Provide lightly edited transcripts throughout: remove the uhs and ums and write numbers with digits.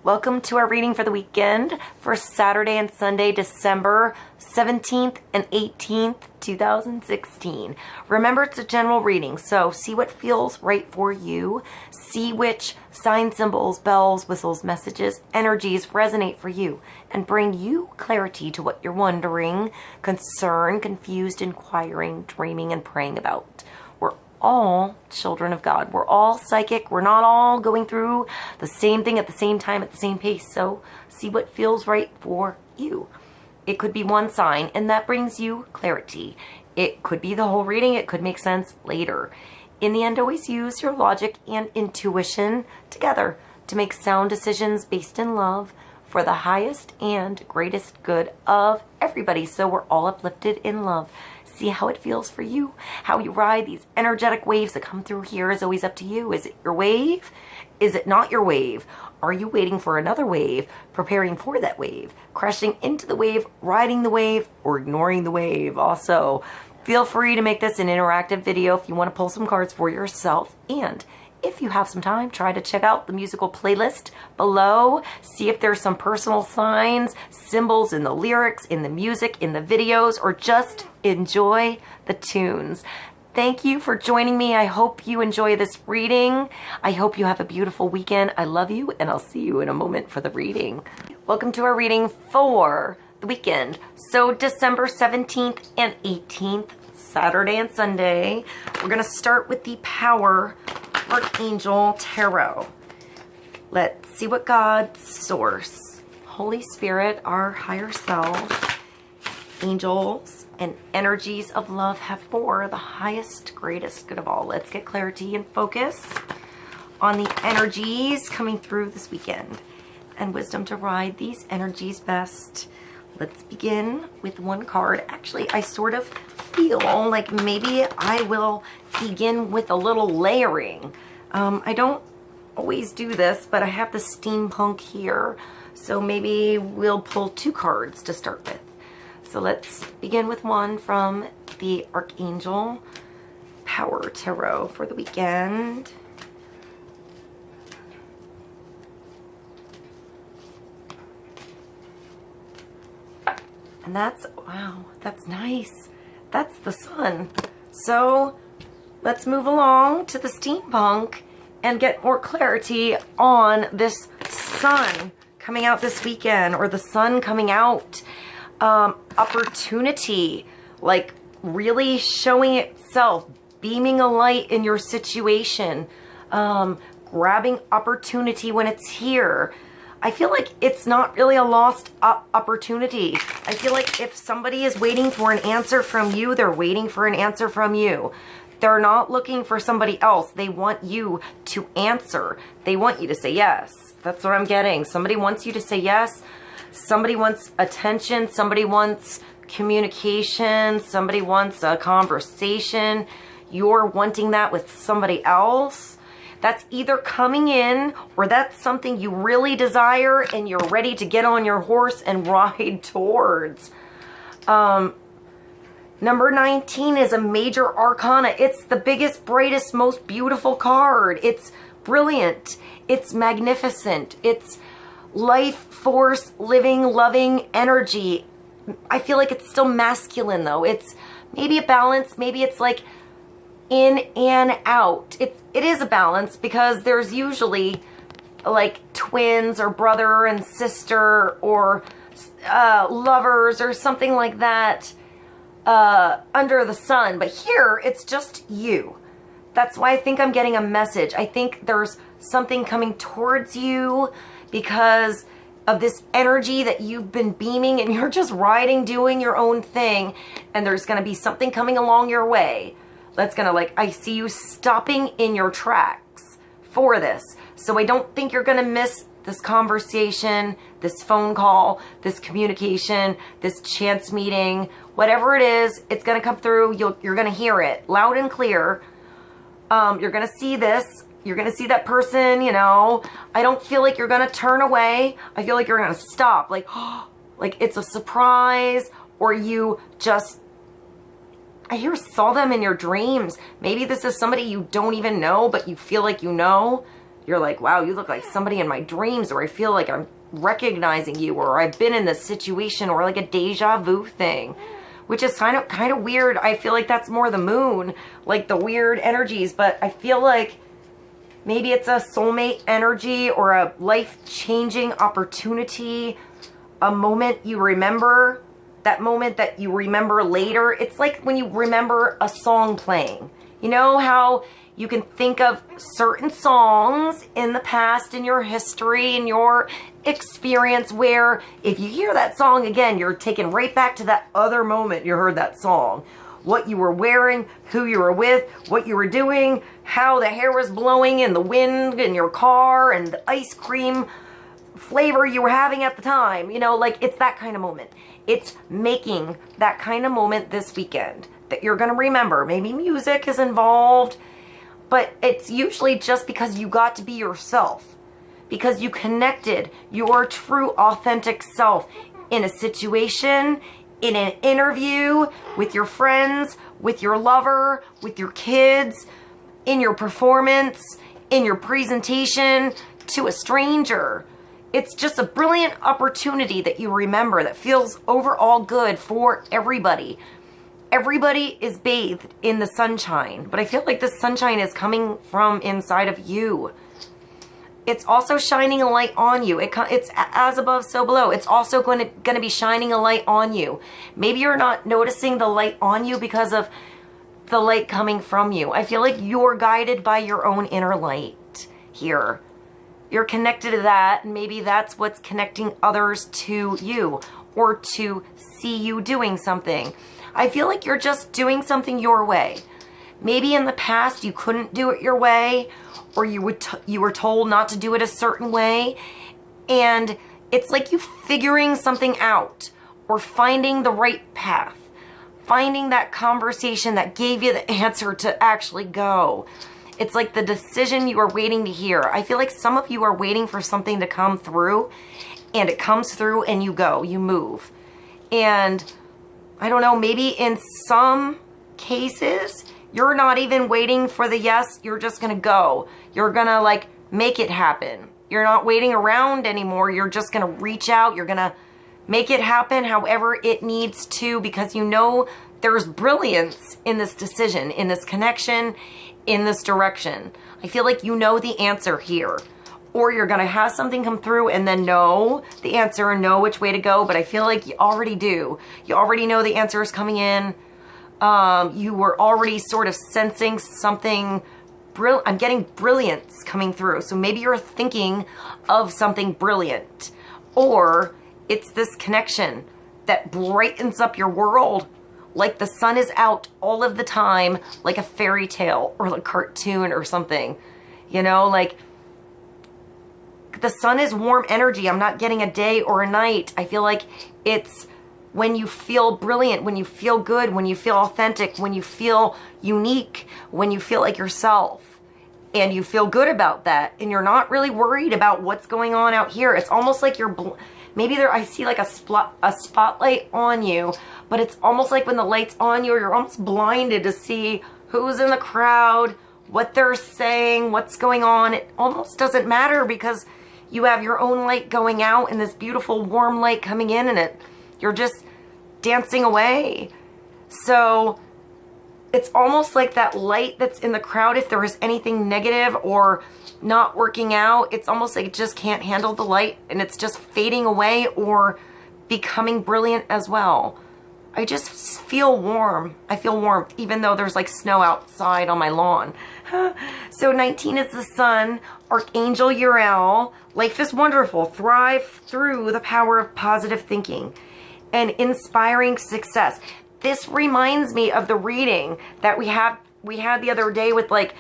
Welcome to our reading for the weekend for Saturday and Sunday, December 17th and 18th, 2016. Remember, it's a general reading, so see what feels right for you. See which sign symbols, bells, whistles, messages, energies resonate for you and bring you clarity to what you're wondering, concerned, confused, inquiring, dreaming, and praying about. We're all children of God. We're all psychic. We're not all going through the same thing at the same time at the same pace. So see what feels right for you. It could be one sign and that brings you clarity. It could be the whole reading. It could make sense later. In the end, always use your logic and intuition together to make sound decisions based in love for the highest and greatest good of everybody. So we're all uplifted in love. See how it feels for you, how you ride these energetic waves that come through here is always up to you. Is it your wave? Is it not your wave? Are you waiting for another wave, preparing for that wave, crashing into the wave, riding the wave, or ignoring the wave? Also, feel free to make this an interactive video if you want to pull some cards for yourself. And if you have some time, try to check out the musical playlist below. See if there's some personal signs, symbols in the lyrics, in the music, in the videos, or just enjoy the tunes. Thank you for joining me. I hope you enjoy this reading. I hope you have a beautiful weekend. I love you, and I'll see you in a moment for the reading. Welcome to our reading for the weekend. So December 17th and 18th, Saturday and Sunday. We're going to start with the Power Archangel Tarot. Let's see what God, Source, Holy Spirit, our higher self, angels, and energies of love have for the highest, greatest good of all. Let's get clarity and focus on the energies coming through this weekend and wisdom to ride these energies best. Let's begin with one card. Actually, I sort of feel like maybe I will begin with a little layering. I don't always do this, but I have the steampunk here, so maybe we'll pull two cards to start with. So let's begin with one from the Archangel Power Tarot for the weekend. And that's, wow, that's nice. That's the Sun. So let's move along to the steampunk and get more clarity on this Sun coming out this weekend, or the Sun coming out. Opportunity, like really showing itself, beaming a light in your situation, grabbing opportunity when it's here. I feel like it's not really a lost opportunity. I feel like if somebody is waiting for an answer from you, they're waiting for an answer from you. They're not looking for somebody else. They want you to answer. They want you to say yes. That's what I'm getting. Somebody wants you to say yes. Somebody wants attention. Somebody wants communication. Somebody wants a conversation. You're wanting that with somebody else. That's either coming in, or that's something you really desire and you're ready to get on your horse and ride towards. Number 19 is a major arcana. It's the biggest, brightest, most beautiful card. It's brilliant. It's magnificent. It's life force, living, loving energy. I feel like it's still masculine though. It's maybe a balance. Maybe it's like in and out. It is a balance because there's usually like twins or brother and sister or lovers or something like that under the sun. But here it's just you. That's why I think I'm getting a message. I think there's something coming towards you because of this energy that you've been beaming and you're just riding, doing your own thing. And there's going to be something coming along your way that's going to, like, I see you stopping in your tracks for this. So I don't think you're going to miss this conversation, this phone call, this communication, this chance meeting, whatever it is, it's going to come through. You're going to hear it loud and clear. You're going to see this. You're going to see that person, you know. I don't feel like you're going to turn away. I feel like you're going to stop. Like it's a surprise, or you just, I saw them in your dreams. Maybe this is somebody you don't even know, but you feel like you know. You're like, wow, you look like somebody in my dreams, or I feel like I'm recognizing you, or I've been in this situation, or like a deja vu thing, which is kind of weird. I feel like that's more the moon, like the weird energies, but I feel like maybe it's a soulmate energy or a life-changing opportunity, a moment you remember, that moment that you remember later. It's like when you remember a song playing. You know how you can think of certain songs in the past, in your history, in your experience, where if you hear that song again, you're taken right back to that other moment you heard that song. What you were wearing, who you were with, what you were doing, how the hair was blowing in the wind in your car, and the ice cream flavor you were having at the time. You know, like, it's that kind of moment. It's making that kind of moment this weekend that you're going to remember. Maybe music is involved, but it's usually just because you got to be yourself, because you connected your true, authentic self in a situation, in an interview, with your friends, with your lover, with your kids, in your performance, in your presentation to a stranger. It's just a brilliant opportunity that you remember that feels overall good for everybody. Everybody is bathed in the sunshine, but I feel like the sunshine is coming from inside of you. It's also shining a light on you. It's as above, so below. It's also going to be shining a light on you. Maybe you're not noticing the light on you because of the light coming from you. I feel like you're guided by your own inner light here. You're connected to that, and maybe that's what's connecting others to you, or to see you doing something. I feel like you're just doing something your way. Maybe in the past you couldn't do it your way, or you were told not to do it a certain way, and it's like you figuring something out, or finding the right path, finding that conversation that gave you the answer to actually go. It's like the decision you are waiting to hear. I feel like some of you are waiting for something to come through, and it comes through and you go, you move. And I don't know, maybe in some cases, you're not even waiting for the yes, you're just gonna go. You're gonna like make it happen. You're not waiting around anymore. You're just gonna reach out. You're gonna make it happen however it needs to, because you know there's brilliance in this decision, in this connection, in this direction. I feel like you know the answer here. Or you're gonna have something come through and then know the answer and know which way to go, but I feel like you already do. You already know the answer is coming in. You were already sort of sensing something brilliant. I'm getting brilliance coming through. So maybe you're thinking of something brilliant, or it's this connection that brightens up your world, like the sun is out all of the time, like a fairy tale or a cartoon or something. You know, like the sun is warm energy. I'm not getting a day or a night. I feel like it's when you feel brilliant, when you feel good, when you feel authentic, when you feel unique, when you feel like yourself, and you feel good about that, and you're not really worried about what's going on out here. It's almost like you're, maybe there, I see like a spotlight on you, but it's almost like when the light's on you, you're almost blinded to see who's in the crowd, what they're saying, what's going on. It almost doesn't matter because you have your own light going out and this beautiful warm light coming in, and you're just dancing away. So it's almost like that light that's in the crowd, if there is anything negative or not working out, it's almost like it just can't handle the light and it's just fading away or becoming brilliant as well. I just feel warm. I feel warmth, even though there's like snow outside on my lawn. So 19 is the sun, Archangel Uriel. Life is wonderful. Thrive through the power of positive thinking and inspiring success. This reminds me of the reading that we had the other day with like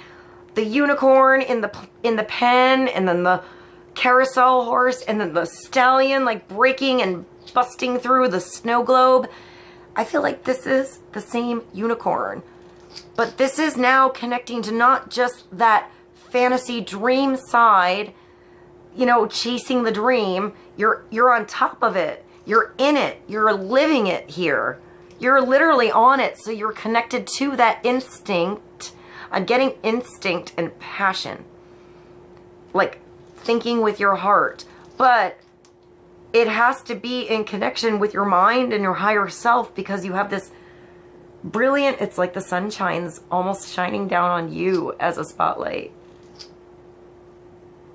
the unicorn in the pen, and then the carousel horse, and then the stallion like breaking and busting through the snow globe. I feel like this is the same unicorn, but this is now connecting to not just that fantasy dream side, you know, chasing the dream. You're on top of it. You're in it. You're living it here. You're literally on it. So you're connected to that instinct. I'm getting instinct and passion. like thinking with your heart, but it has to be in connection with your mind and your higher self, because you have this brilliant, it's like the sun shines almost shining down on you as a spotlight.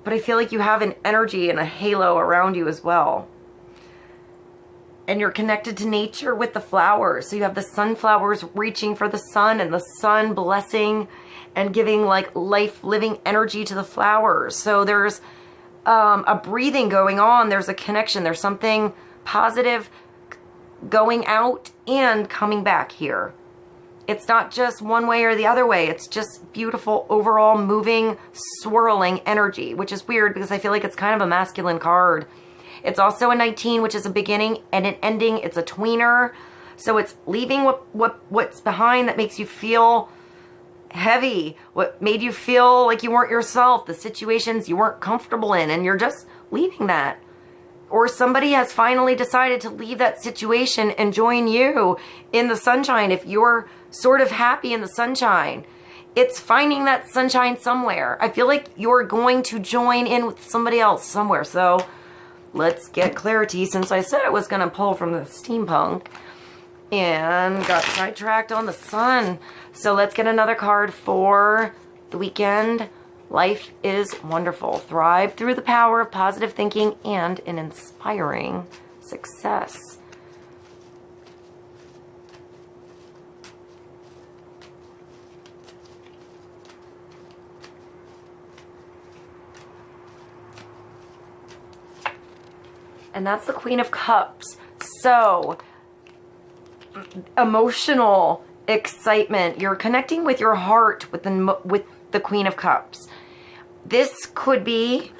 But I feel like you have an energy and a halo around you as well. And you're connected to nature with the flowers. So you have the sunflowers reaching for the sun, and the sun blessing and giving like life, living energy to the flowers. So there's a breathing going on. There's a connection. There's something positive going out and coming back here. It's not just one way or the other way. It's just beautiful overall moving, swirling energy, which is weird because I feel like it's kind of a masculine card. It's also a 19, which is a beginning, and an ending. It's a tweener. So it's leaving what's behind that makes you feel heavy, what made you feel like you weren't yourself, the situations you weren't comfortable in, and you're just leaving that. Or somebody has finally decided to leave that situation and join you in the sunshine. If you're sort of happy in the sunshine, it's finding that sunshine somewhere. I feel like you're going to join in with somebody else somewhere. So let's get clarity, since I said I was going to pull from the steampunk and got sidetracked on the sun. So let's get another card for the weekend. Life is wonderful. Thrive through the power of positive thinking and an inspiring success. And that's the Queen of Cups. So, emotional excitement. You're connecting with your heart with the Queen of Cups. This could be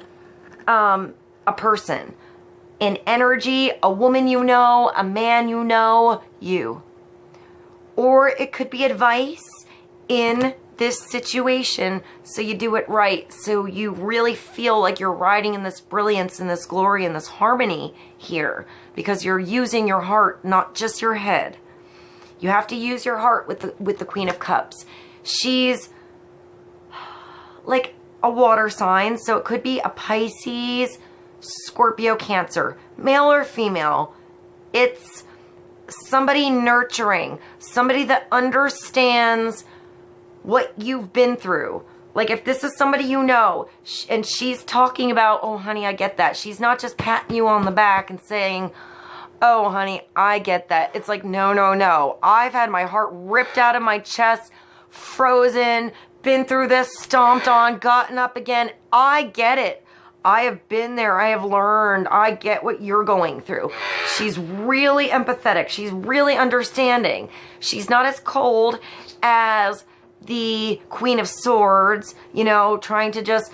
a person, an energy, a woman you know, a man you know, you. Or it could be advice in this situation, so you do it right, so you really feel like you're riding in this brilliance and this glory and this harmony here, because you're using your heart, not just your head. You have to use your heart with the Queen of Cups. She's like a water sign, so it could be a Pisces, Scorpio, Cancer, male or female. It's somebody nurturing, somebody that understands what you've been through. Like if this is somebody you know, and she's talking about, oh honey, I get that. She's not just patting you on the back and saying, oh honey, I get that. It's like, no, no, no. I've had my heart ripped out of my chest, frozen, been through this, stomped on, gotten up again. I get it. I have been there. I have learned. I get what you're going through. She's really empathetic. She's really understanding. She's not as cold as the Queen of Swords, you know, trying to just,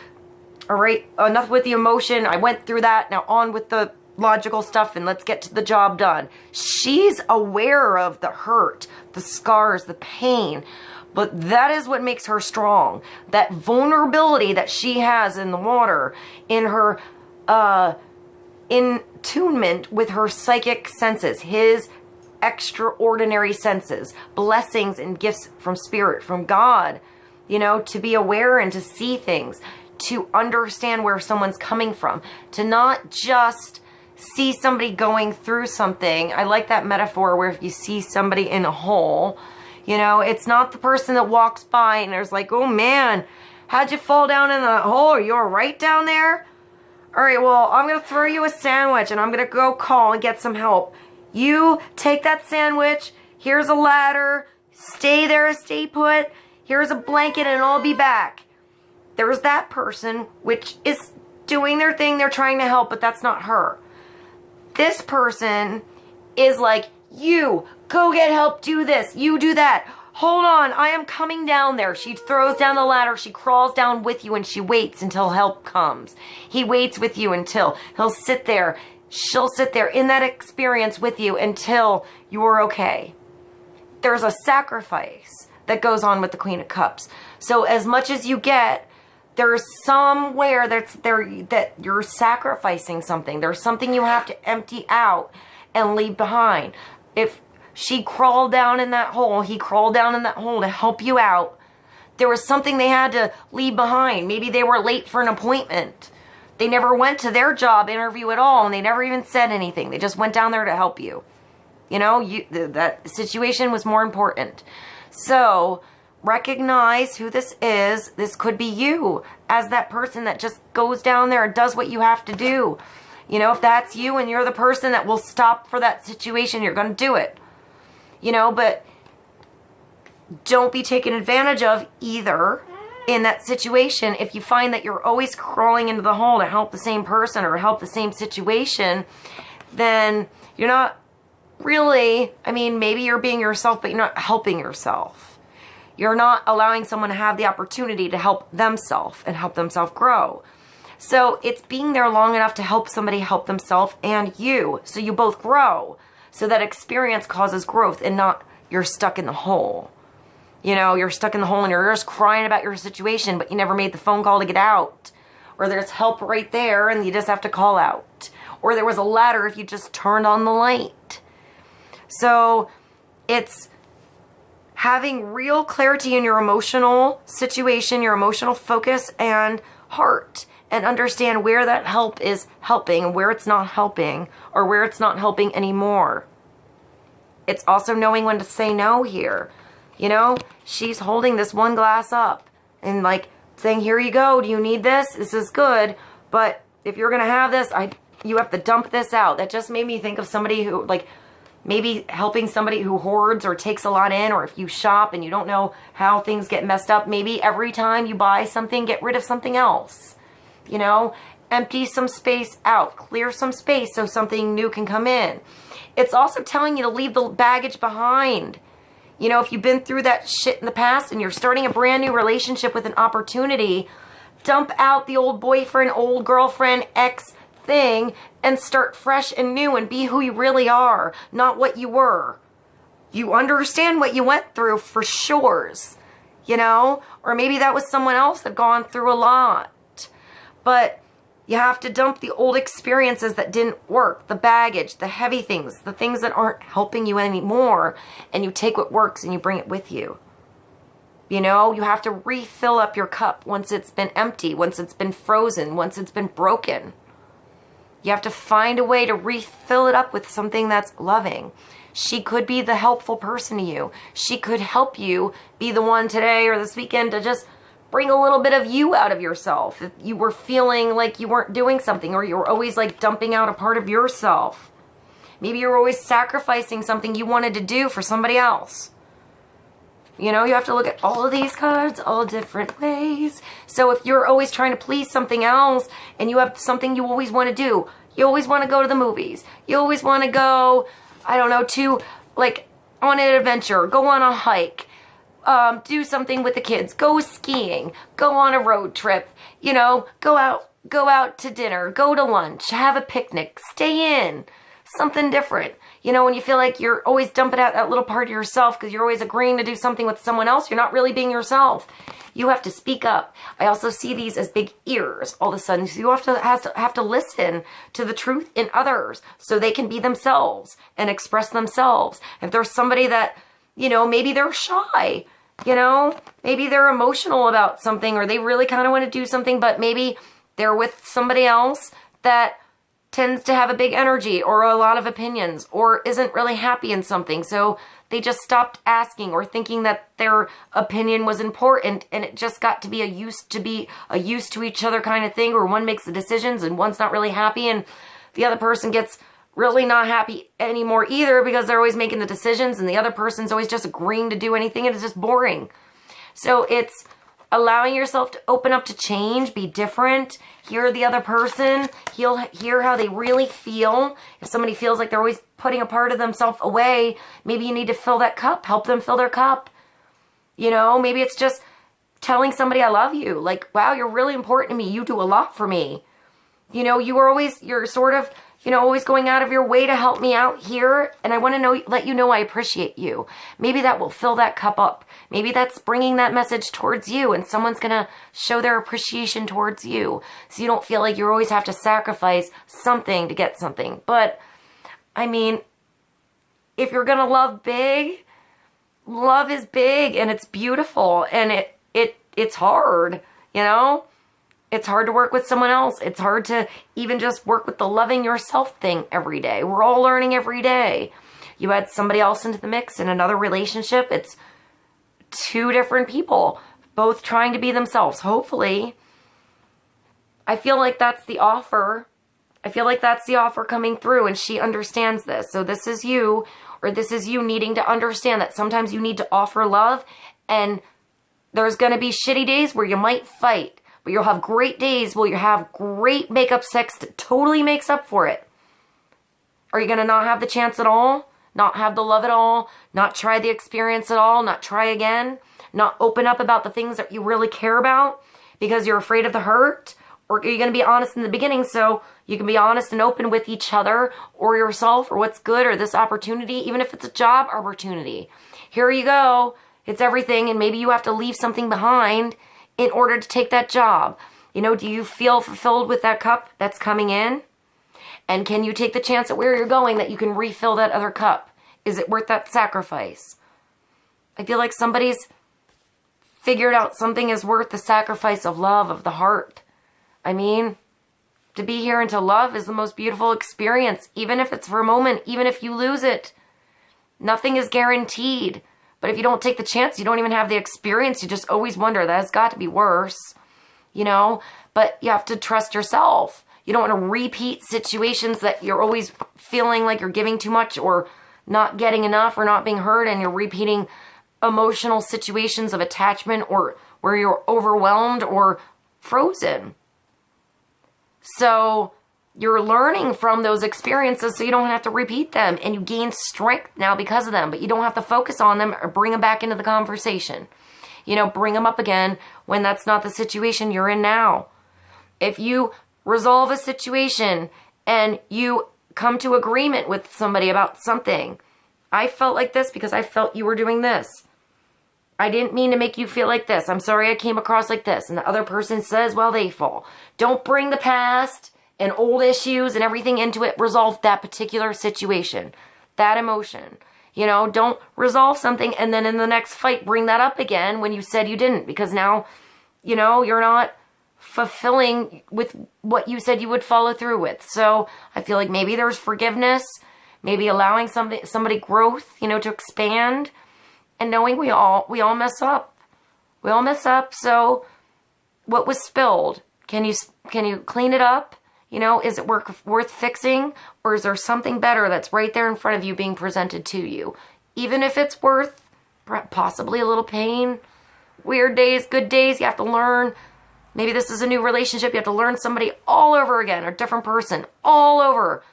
all right, enough with the emotion. I went through that. Now on with the logical stuff, and let's get to the job done. She's aware of the hurt, the scars, the pain, but that is what makes her strong. That vulnerability that she has in the water, in her in attunement with her psychic senses, his extraordinary senses, blessings and gifts from spirit, from God, you know, to be aware and to see things, to understand where someone's coming from, to not just see somebody going through something. I like that metaphor where if you see somebody in a hole, you know, it's not the person that walks by and there's like, oh man, how'd you fall down in the hole? Are you all right down there? All right, well, I'm going to throw you a sandwich and I'm going to go call and get some help. You take that sandwich, here's a ladder, stay there, stay put, here's a blanket, and I'll be back. There's that person, which is doing their thing, they're trying to help, but that's not her. This person is like, you, go get help, do this, you do that. Hold on, I am coming down there. She throws down the ladder, she crawls down with you, and she waits until help comes. He waits with you until he'll sit there. She'll sit there in that experience with you until you're okay. There's a sacrifice that goes on with the Queen of Cups. So as much as you get, there's somewhere that you're sacrificing something. There's something you have to empty out and leave behind. If she crawled down in that hole, he crawled down in that hole to help you out, there was something they had to leave behind. Maybe they were late for an appointment. They never went to their job interview at all, and they never even said anything. They just went down there to help you. You know, that situation was more important. So recognize who this is. This could be you as that person that just goes down there and does what you have to do. You know, if that's you and you're the person that will stop for that situation, you're going to do it. You know, but don't be taken advantage of either in that situation. If you find that you're always crawling into the hole to help the same person or help the same situation, then you're not really, I mean, maybe you're being yourself, but you're not helping yourself. You're not allowing someone to have the opportunity to help themselves and help themselves grow. So it's being there long enough to help somebody help themselves and you, so you both grow. So that experience causes growth and not you're stuck in the hole. You know, you're stuck in the hole and you're just crying about your situation, but you never made the phone call to get out. Or there's help right there and you just have to call out. Or there was a ladder if you just turned on the light. So it's having real clarity in your emotional situation, your emotional focus and heart, and understand where that help is helping and where it's not helping, or where it's not helping anymore. It's also knowing when to say no here. You know, she's holding this one glass up and like saying, here you go. Do you need this? This is good. But if you're going to have this, you have to dump this out. That just made me think of somebody who, like, maybe helping somebody who hoards or takes a lot in, or if you shop and you don't know how things get messed up, maybe every time you buy something, get rid of something else. You know, empty some space out, clear some space so something new can come in. It's also telling you to leave the baggage behind. You know, if you've been through that shit in the past and you're starting a brand new relationship with an opportunity, dump out the old boyfriend, old girlfriend, ex thing, and start fresh and new and be who you really are, not what you were. You understand what you went through for sure, you know? Or maybe that was someone else that gone through a lot. But you have to dump the old experiences that didn't work, the baggage, the heavy things, the things that aren't helping you anymore, and you take what works and you bring it with you. You know, you have to refill up your cup once it's been empty, once it's been frozen, once it's been broken. You have to find a way to refill it up with something that's loving. She could be the helpful person to you. She could help you be the one today or this weekend to just bring a little bit of you out of yourself. If you were feeling like you weren't doing something, or you were always like dumping out a part of yourself. Maybe you're always sacrificing something you wanted to do for somebody else. You know, you have to look at all of these cards all different ways. So if you're always trying to please something else and you have something you always want to do, you always want to go to the movies. You always want to go, I don't know, to like on an adventure, go on a hike. Do something with the kids, go skiing, go on a road trip, you know, go out to dinner, go to lunch, have a picnic, stay in, something different. You know, when you feel like you're always dumping out that little part of yourself because you're always agreeing to do something with someone else, you're not really being yourself. You have to speak up. I also see these as big ears all of a sudden. So you have to listen to the truth in others so they can be themselves and express themselves. If there's somebody that, you know, maybe they're shy, you know, maybe they're emotional about something, or they really kind of want to do something, but maybe they're with somebody else that tends to have a big energy or a lot of opinions, or isn't really happy in something. So they just stopped asking or thinking that their opinion was important, and it just got to be a used to each other kind of thing, where one makes the decisions and one's not really happy, and the other person gets really not happy anymore either, because they're always making the decisions and the other person's always just agreeing to do anything, and it's just boring. So it's allowing yourself to open up to change, be different, hear the other person, hear how they really feel. If somebody feels like they're always putting a part of themselves away, maybe you need to fill that cup, help them fill their cup. You know, maybe it's just telling somebody I love you, like, wow, you're really important to me, you do a lot for me. You know, you're sort of, you know, always going out of your way to help me out here, and I want to let you know I appreciate you. Maybe that will fill that cup up. Maybe that's bringing that message towards you, and someone's going to show their appreciation towards you, so you don't feel like you always have to sacrifice something to get something. But, I mean, if you're going to love big, love is big, and it's beautiful, and it's hard, you know? It's hard to work with someone else. It's hard to even just work with the loving yourself thing every day. We're all learning every day. You add somebody else into the mix in another relationship. It's two different people, both trying to be themselves. Hopefully, I feel like that's the offer. I feel like that's the offer coming through, and she understands this. So this is you, or this is you needing to understand that sometimes you need to offer love, and there's going to be shitty days where you might fight. But you'll have great days where you have great makeup sex that totally makes up for it. Are you going to not have the chance at all? Not have the love at all? Not try the experience at all? Not try again? Not open up about the things that you really care about because you're afraid of the hurt? Or are you going to be honest in the beginning so you can be honest and open with each other or yourself or what's good or this opportunity, even if it's a job opportunity? Here you go. It's everything, and maybe you have to leave something behind in order to take that job. You know, do you feel fulfilled with that cup that's coming in? And can you take the chance at where you're going that you can refill that other cup? Is it worth that sacrifice? I feel like somebody's figured out something is worth the sacrifice of love, of the heart. I mean, to be here and to love is the most beautiful experience, even if it's for a moment, even if you lose it. Nothing is guaranteed. But if you don't take the chance, you don't even have the experience. You just always wonder, that has got to be worse, you know? But you have to trust yourself. You don't want to repeat situations that you're always feeling like you're giving too much or not getting enough or not being heard, and you're repeating emotional situations of attachment or where you're overwhelmed or frozen. So you're learning from those experiences so you don't have to repeat them, and you gain strength now because of them, but you don't have to focus on them or bring them back into the conversation. You know, bring them up again when that's not the situation you're in now. If you resolve a situation and you come to agreement with somebody about something, I felt like this because I felt you were doing this. I didn't mean to make you feel like this. I'm sorry I came across like this. And the other person says, well, they fall. Don't bring the past and old issues and everything into it. Resolve that particular situation, that emotion. You know, don't resolve something and then in the next fight bring that up again when you said you didn't, because now, you know, you're not fulfilling with what you said you would follow through with. So I feel like maybe there's forgiveness, maybe allowing somebody growth, you know, to expand, and knowing we all mess up. We all mess up. So what was spilled? Can you clean it up? You know, is it worth fixing? Or is there something better that's right there in front of you being presented to you? Even if it's worth possibly a little pain, weird days, good days, you have to learn. Maybe this is a new relationship. You have to learn somebody all over again, or a different person all over.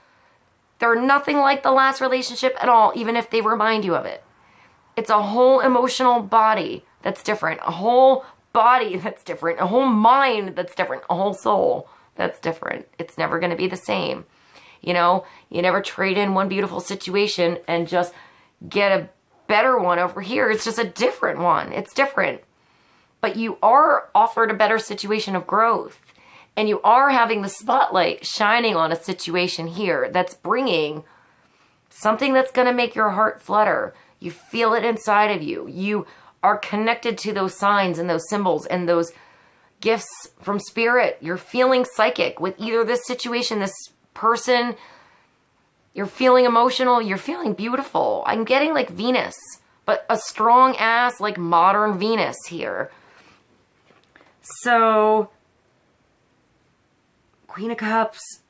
They're nothing like the last relationship at all, even if they remind you of it. It's a whole emotional body that's different, a whole body that's different, a whole mind that's different, a whole soul that's different. It's never going to be the same. You know, you never trade in one beautiful situation and just get a better one over here. It's just a different one. It's different. But you are offered a better situation of growth. And you are having the spotlight shining on a situation here that's bringing something that's going to make your heart flutter. You feel it inside of you. You are connected to those signs and those symbols and those gifts from spirit. You're feeling psychic with either this situation, this person. You're feeling emotional. You're feeling beautiful. I'm getting like Venus, but a strong ass, like modern Venus here. So, Queen of Cups.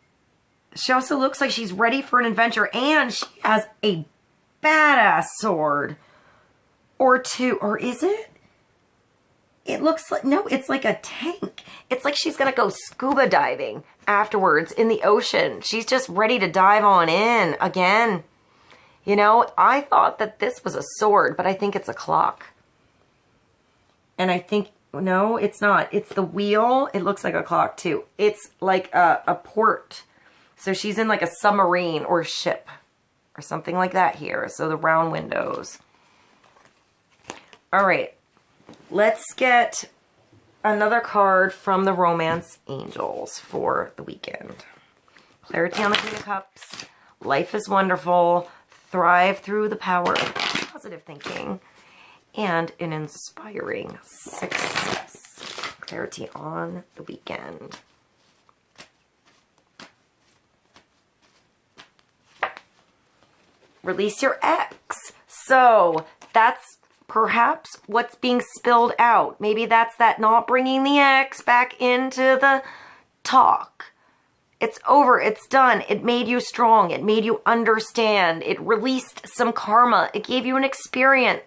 She also looks like she's ready for an adventure, and she has a badass sword or two. Or is it? It looks like, no, it's like a tank. It's like she's going to go scuba diving afterwards in the ocean. She's just ready to dive on in again. You know, I thought that this was a sword, but I think it's a clock. And I think, no, it's not. It's the wheel. It looks like a clock too. It's like a port. So she's in like a submarine or ship or something like that here. So the round windows. All right. Let's get another card from the Romance Angels for the weekend. Clarity on the Queen of Cups. Life is wonderful. Thrive through the power of positive thinking. and an inspiring success. Clarity on the weekend. Release your ex. So that's perhaps what's being spilled out. Maybe that's that not bringing the ex back into the talk. It's over. It's done. It made you strong. It made you understand. It released some karma. It gave you an experience.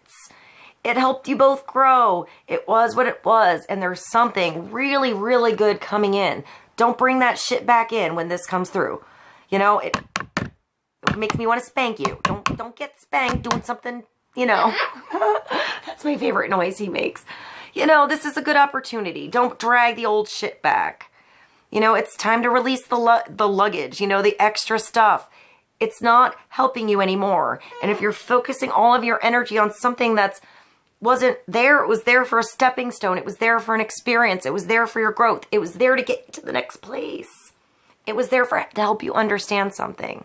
It helped you both grow. It was what it was. And there's something really, really good coming in. Don't bring that shit back in when this comes through. You know, it makes me want to spank you. Don't get spanked doing something, you know. That's my favorite noise he makes. You know, this is a good opportunity. Don't drag the old shit back. You know, it's time to release the luggage, you know, the extra stuff. It's not helping you anymore. And if you're focusing all of your energy on something that's wasn't there, it was there for a stepping stone. It was there for an experience. It was there for your growth. It was there to get to the next place. It was there to help you understand something.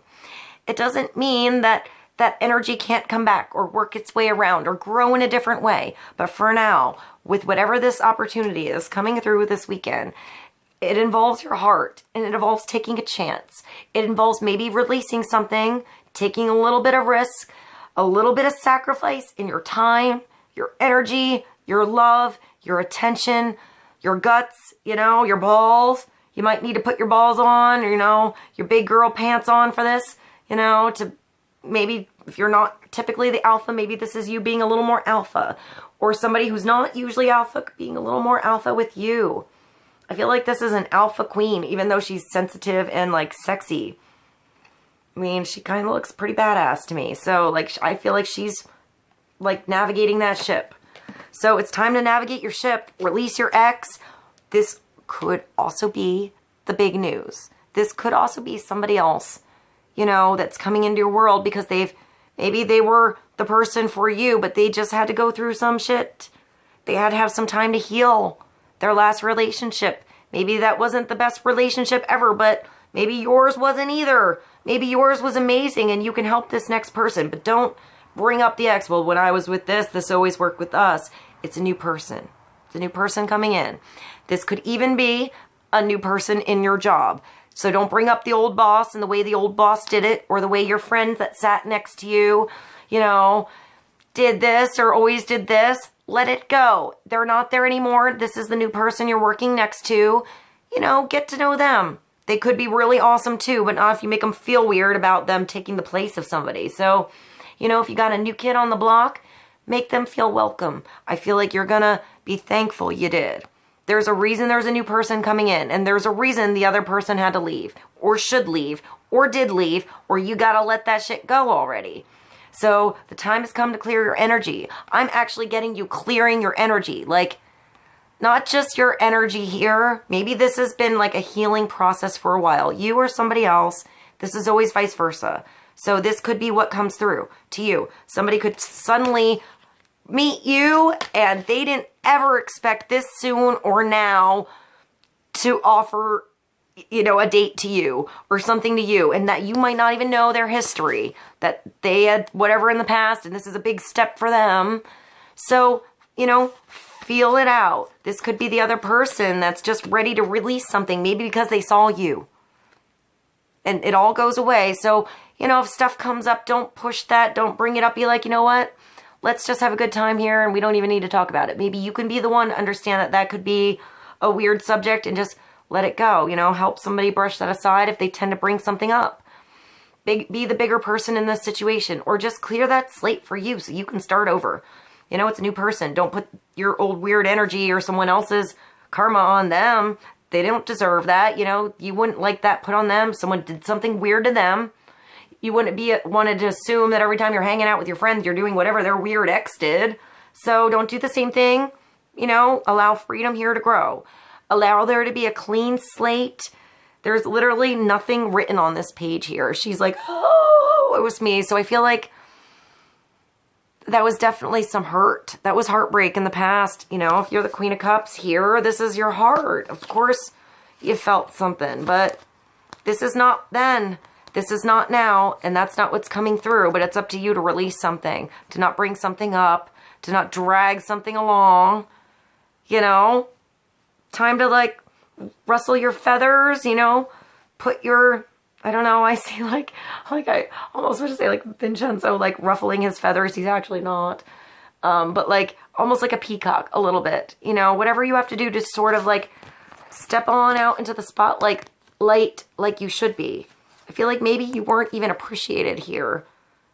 It doesn't mean that that energy can't come back or work its way around or grow in a different way. But for now, with whatever this opportunity is coming through this weekend, it involves your heart, and it involves taking a chance. It involves maybe releasing something, taking a little bit of risk, a little bit of sacrifice in your time, your energy, your love, your attention, your guts, you know, your balls. You might need to put your balls on, or, you know, your big girl pants on for this, you know, to maybe if you're not typically the alpha, maybe this is you being a little more alpha, or somebody who's not usually alpha being a little more alpha with you. I feel like this is an alpha queen, even though she's sensitive and, like, sexy. I mean, she kind of looks pretty badass to me. So, like, I feel like she's, like, navigating that ship. So, it's time to navigate your ship. Release your ex. This could also be the big news. This could also be somebody else, you know, that's coming into your world because maybe they were the person for you, but they just had to go through some shit. They had to have some time to heal their last relationship. Maybe that wasn't the best relationship ever, but maybe yours wasn't either. Maybe yours was amazing and you can help this next person, but don't bring up the ex. Well, when I was with this always worked with us. It's a new person. It's a new person coming in. This could even be a new person in your job. So don't bring up the old boss and the way the old boss did it, or the way your friends that sat next to you, you know, did this or always did this. Let it go. They're not there anymore. This is the new person you're working next to. You know, get to know them. They could be really awesome too, but not if you make them feel weird about them taking the place of somebody. So, you know, if you got a new kid on the block, make them feel welcome. I feel like you're gonna be thankful you did. There's a reason there's a new person coming in, and there's a reason the other person had to leave, or should leave, or did leave, or you gotta let that shit go already. So the time has come to clear your energy. I'm actually getting you clearing your energy. Like, not just your energy here. Maybe this has been like a healing process for a while. You or somebody else. This is always vice versa. So this could be what comes through to you. Somebody could suddenly meet you and they didn't ever expect this soon or now to offer, you know, a date to you or something to you, and that you might not even know their history, that they had whatever in the past, and this is a big step for them. So, you know, feel it out. This could be the other person that's just ready to release something, maybe because they saw you. And it all goes away. So, you know, if stuff comes up, don't push that. Don't bring it up. Be like, you know what? Let's just have a good time here, and we don't even need to talk about it. Maybe you can be the one to understand that that could be a weird subject and just let it go, you know, help somebody brush that aside if they tend to bring something up. Be the bigger person in this situation, or just clear that slate for you so you can start over. You know, it's a new person. Don't put your old weird energy or someone else's karma on them. They don't deserve that. You know, you wouldn't like that put on them. Someone did something weird to them. You wouldn't wanted to assume that every time you're hanging out with your friends, you're doing whatever their weird ex did. So don't do the same thing. You know, allow freedom here to grow. Allow there to be a clean slate. There's literally nothing written on this page here. She's like, oh, it was me. So I feel like that was definitely some hurt. That was heartbreak in the past. You know, if you're the Queen of Cups here, this is your heart. Of course, you felt something, but this is not then. This is not now, and that's not what's coming through, but it's up to you to release something, to not bring something up, to not drag something along, you know, time to like rustle your feathers, you know, put your, I don't know, I see like I almost want to say like Vincenzo, like ruffling his feathers. He's actually not. But like almost like a peacock a little bit, you know, whatever you have to do to sort of like step on out into the spotlight like you should be. I feel like maybe you weren't even appreciated here.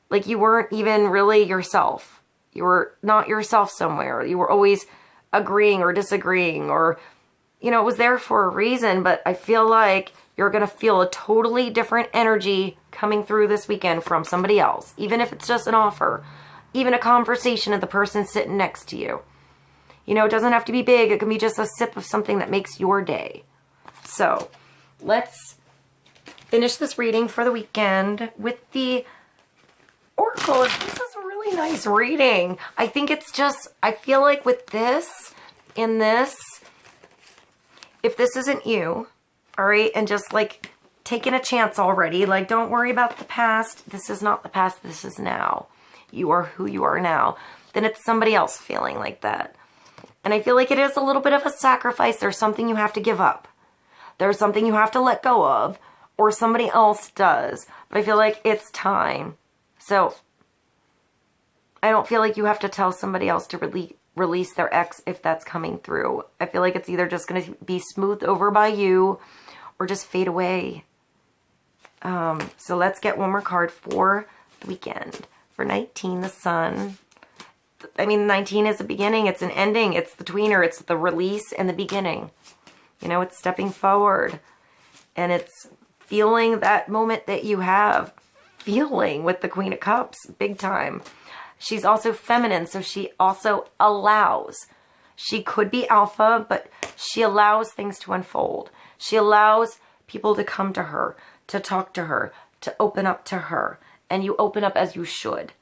Like you weren't even really yourself. You were not yourself somewhere. You were always agreeing or disagreeing, or, you know, it was there for a reason, but I feel like you're going to feel a totally different energy coming through this weekend from somebody else, even if it's just an offer, even a conversation of the person sitting next to you. You know, it doesn't have to be big. It can be just a sip of something that makes your day. So let's finish this reading for the weekend with the Oracle. This is a really nice reading. I think it's just, I feel like with this, in this, if this isn't you, all right, and just like taking a chance already, like don't worry about the past. This is not the past. This is now. You are who you are now. Then it's somebody else feeling like that. And I feel like it is a little bit of a sacrifice. There's something you have to give up. There's something you have to let go of, or somebody else does. But I feel like it's time. So I don't feel like you have to tell somebody else to release their ex if that's coming through. I feel like it's either just going to be smoothed over by you or just fade away. So let's get one more card for the weekend. For 19, the Sun. I mean, 19 is a beginning. It's an ending. It's the tweener. It's the release and the beginning. You know, it's stepping forward. And it's feeling that moment that you have. Feeling with the Queen of Cups. Big time. She's also feminine, so she also allows. She could be alpha, but she allows things to unfold. She allows people to come to her, to talk to her, to open up to her. And you open up as you should.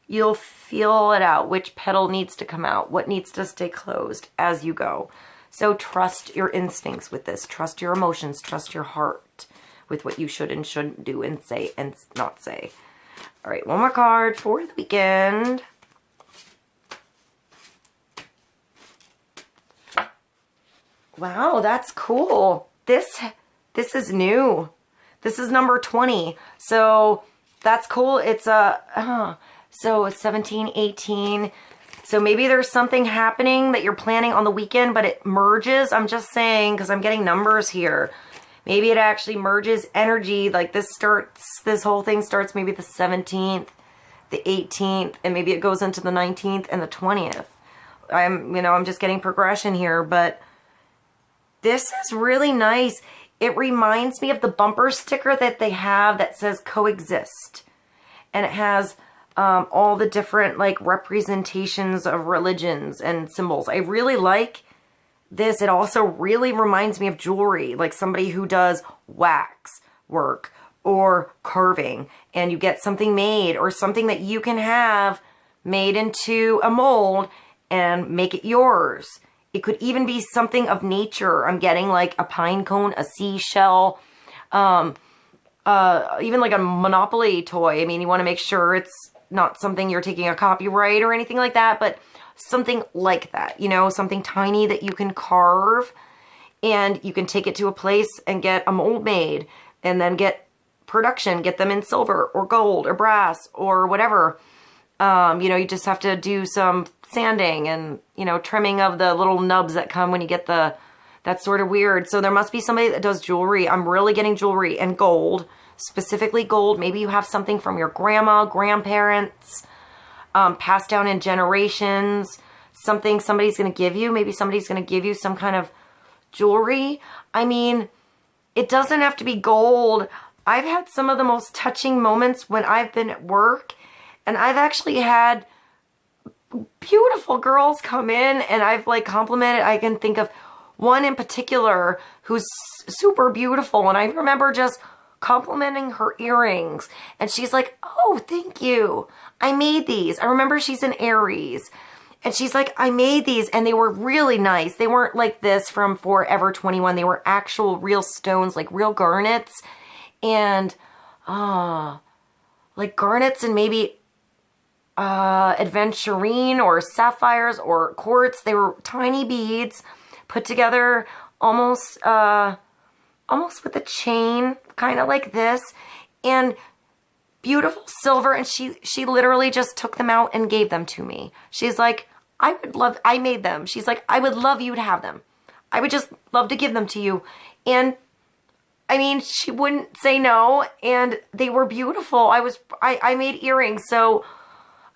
You'll feel it out, which petal needs to come out, what needs to stay closed as you go. So trust your instincts with this. Trust your emotions. Trust your heart with what you should and shouldn't do and say and not say. All right, one more card for the weekend. Wow, that's cool. This is new. This is number 20. So that's cool. It's so it's 17, 18. So maybe there's something happening that you're planning on the weekend, but it merges. I'm just saying, because I'm getting numbers here. Maybe it actually merges energy. Like this whole thing starts maybe the 17th, the 18th, and maybe it goes into the 19th and the 20th. I'm just getting progression here, but this is really nice. It reminds me of the bumper sticker that they have that says coexist. And it has all the different like representations of religions and symbols. I really like this. It also really reminds me of jewelry, like somebody who does wax work or carving, and you get something made or something that you can have made into a mold and make it yours. It could even be something of nature. I'm getting like a pine cone, a seashell, even like a Monopoly toy. I mean, you want to make sure it's not something you're taking a copyright or anything like that, but something like that, you know, something tiny that you can carve, and you can take it to a place and get a mold made, and then get production, get them in silver or gold or brass or whatever. You just have to do some sanding and, trimming of the little nubs that come when you get that's sort of weird. So there must be somebody that does jewelry. I'm really getting jewelry and gold, specifically gold. Maybe you have something from your grandma, grandparents, passed down in generations, something somebody's going to give you. Maybe somebody's going to give you some kind of jewelry. I mean, it doesn't have to be gold. I've had some of the most touching moments when I've been at work, and I've actually had beautiful girls come in and I've like complimented. I can think of one in particular who's super beautiful, and I remember just complimenting her earrings, and she's like, "Oh, thank you. I made these." I remember she's an Aries, and she's like, "I made these, and they were really nice. They weren't like this from Forever 21. They were actual real stones, like real garnets, and like garnets and maybe aventurine or sapphires or quartz. They were tiny beads put together almost with a chain, kind of like this, and beautiful silver. And she literally just took them out and gave them to me. She's like, I made them. She's like, I would love you to have them. I would just love to give them to you. And I mean, she wouldn't say no, and they were beautiful. I made earrings, so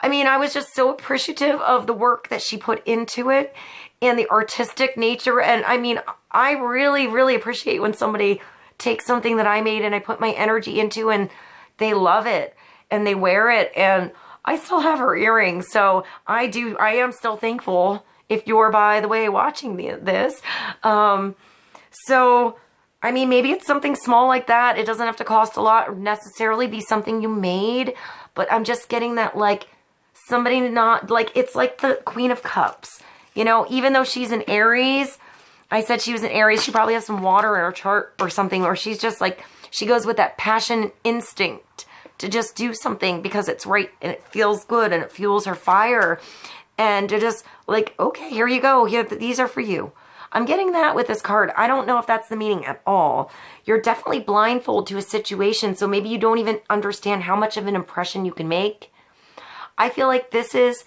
I mean, I was just so appreciative of the work that she put into it and the artistic nature. And I mean, I really, really appreciate when somebody takes something that I made and I put my energy into and they love it and they wear it. And I still have her earrings, so I am still thankful if you're, by the way, watching this. So, I mean, maybe it's something small like that. It doesn't have to cost a lot or necessarily be something you made, but I'm just getting that, like, somebody not, like, it's like the Queen of Cups, you know, even though she's an Aries. I said she was an Aries. She probably has some water in her chart or something, or she's just like, she goes with that passion instinct to just do something because it's right and it feels good and it fuels her fire. And to just like, okay, here you go. Here, these are for you. I'm getting that with this card. I don't know if that's the meaning at all. You're definitely blindfolded to a situation, so maybe you don't even understand how much of an impression you can make. I feel like this is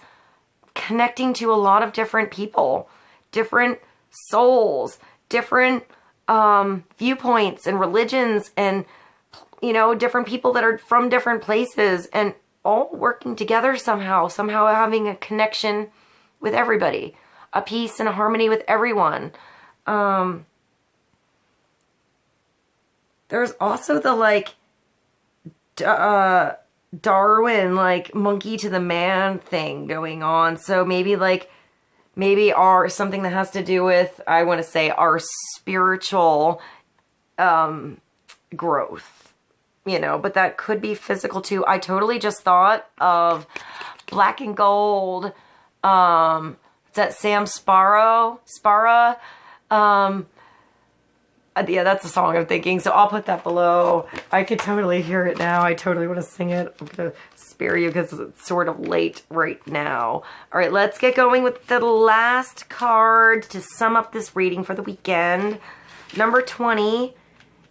connecting to a lot of different people, different souls, different viewpoints and religions, and, you know, different people that are from different places and all working together somehow having a connection with everybody. A peace and a harmony with everyone. There's also the, like, Darwin, like, monkey to the man thing going on. So maybe, like, something that has to do with, I want to say, our spiritual growth. You know, but that could be physical, too. I totally just thought of Black and Gold, that Sam Sparrow? Yeah, that's the song I'm thinking. So I'll put that below. I could totally hear it now. I totally want to sing it. I'm going to spare you because it's sort of late right now. All right, let's get going with the last card to sum up this reading for the weekend. Number 20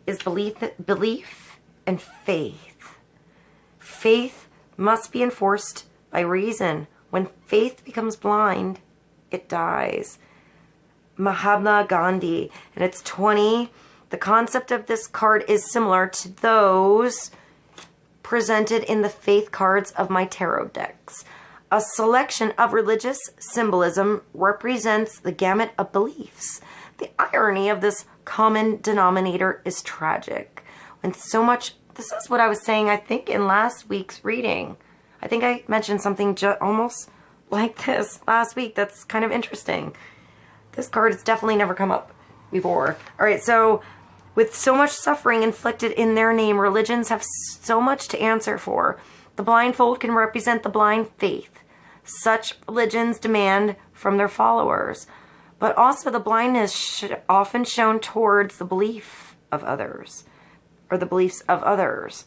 is belief and faith. Faith must be enforced by reason. When faith becomes blind, it dies. Mahatma Gandhi. And it's 20. The concept of this card is similar to those presented in the faith cards of my tarot decks. A selection of religious symbolism represents the gamut of beliefs. The irony of this common denominator is tragic. When so much, this is what I was saying, I think, in last week's reading. I think I mentioned something almost like this last week. That's kind of interesting. This card has definitely never come up before. All right, so with so much suffering inflicted in their name, religions have so much to answer for. The blindfold can represent the blind faith such religions demand from their followers, but also the blindness often shown towards the belief of others, or the beliefs of others.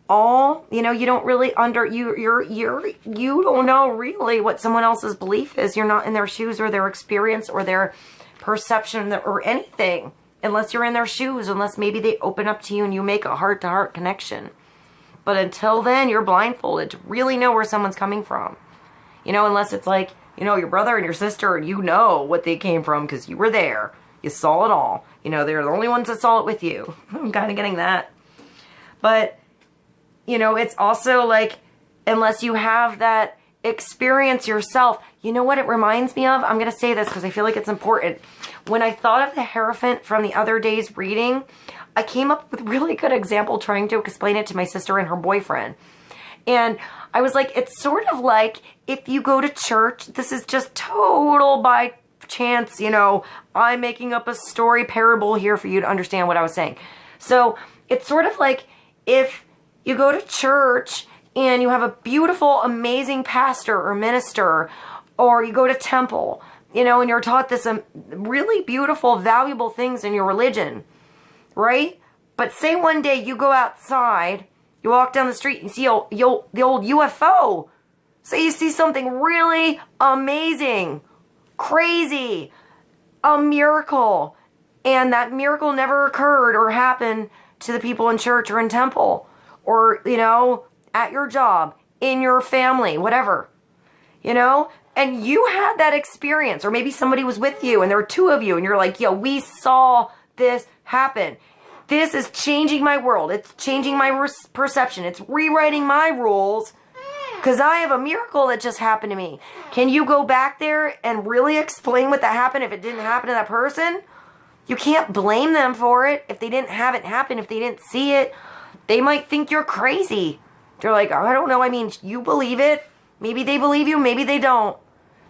All, you know, you don't really you don't know really what someone else's belief is. You're not in their shoes or their experience or their perception or anything unless you're in their shoes, unless maybe they open up to you and you make a heart-to-heart connection. But until then, you're blindfolded to really know where someone's coming from. You know, unless it's like, you know, your brother and your sister and you know what they came from because you were there. You saw it all. You know, they're the only ones that saw it with you. I'm kind of getting that. But you know, it's also like, unless you have that experience yourself, you know what it reminds me of? I'm going to say this because I feel like it's important. When I thought of the Hierophant from the other day's reading, I came up with a really good example trying to explain it to my sister and her boyfriend. And I was like, it's sort of like if you go to church, this is just total by chance, you know, I'm making up a story parable here for you to understand what I was saying. So it's sort of like if you go to church and you have a beautiful, amazing pastor or minister, or you go to temple, you know, and you're taught this really beautiful, valuable things in your religion, right? But say one day you go outside, you walk down the street and see the old UFO Say you see something really amazing, crazy, a miracle, and that miracle never occurred or happened to the people in church or in temple or, you know, at your job, in your family, whatever, you know, and you had that experience, or maybe somebody was with you and there were two of you and you're like, yo, we saw this happen. This is changing my world. It's changing my perception. It's rewriting my rules because I have a miracle that just happened to me. Can you go back there and really explain what that happened if it didn't happen to that person? You can't blame them for it if they didn't have it happen, if they didn't see it. They might think you're crazy. They're like, oh, I don't know. I mean, you believe it. Maybe they believe you. Maybe they don't.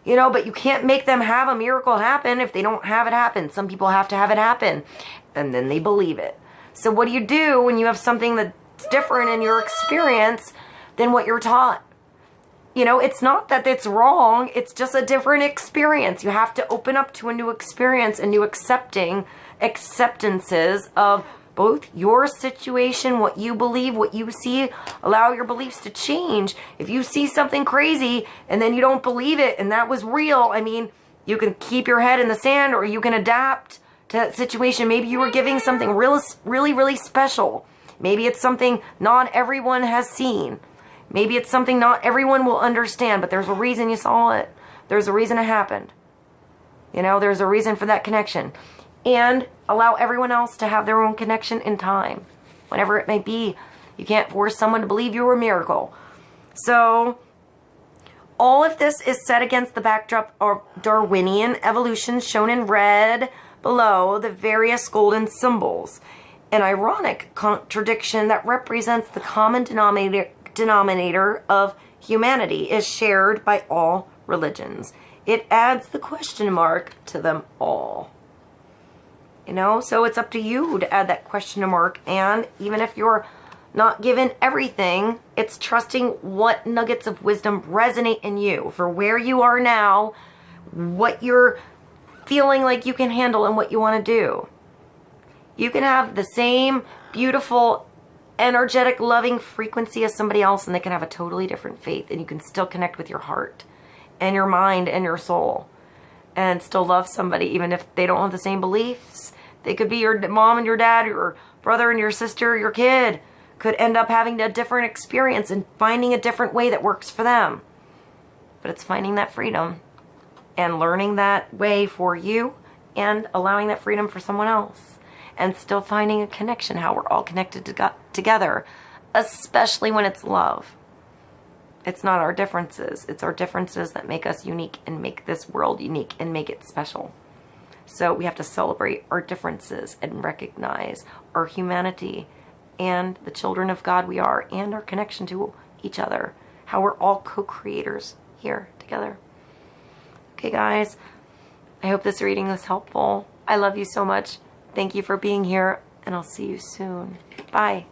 You know, but you can't make them have a miracle happen if they don't have it happen. Some people have to have it happen. And then they believe it. So what do you do when you have something that's different in your experience than what you're taught? You know, it's not that it's wrong. It's just a different experience. You have to open up to a new experience and new acceptances of both your situation, what you believe, what you see. Allow your beliefs to change. If you see something crazy and then you don't believe it and that was real, I mean, you can keep your head in the sand or you can adapt to that situation. Maybe you were giving something really special. Maybe it's something not everyone has seen. Maybe it's something not everyone will understand, but there's a reason you saw it. There's a reason it happened. You know, there's a reason for that connection. And allow everyone else to have their own connection in time, whatever it may be. You can't force someone to believe you're a miracle. So, all of this is set against the backdrop of Darwinian evolution, shown in red below the various golden symbols. An ironic contradiction that represents the common denominator of humanity is shared by all religions. It adds the question mark to them all. You know, so it's up to you to add that question mark. And even if you're not given everything, it's trusting what nuggets of wisdom resonate in you for where you are now, what you're feeling like you can handle and what you want to do. You can have the same beautiful, energetic, loving frequency as somebody else, and they can have a totally different faith, and you can still connect with your heart and your mind and your soul and still love somebody even if they don't have the same beliefs. They could be your mom and your dad, your brother and your sister, your kid could end up having a different experience and finding a different way that works for them. But it's finding that freedom and learning that way for you and allowing that freedom for someone else and still finding a connection, how we're all connected together, especially when it's love. It's not our differences. It's our differences that make us unique and make this world unique and make it special. So we have to celebrate our differences and recognize our humanity and the children of God we are and our connection to each other. How we're all co-creators here together. Okay, guys. I hope this reading was helpful. I love you so much. Thank you for being here, and I'll see you soon. Bye.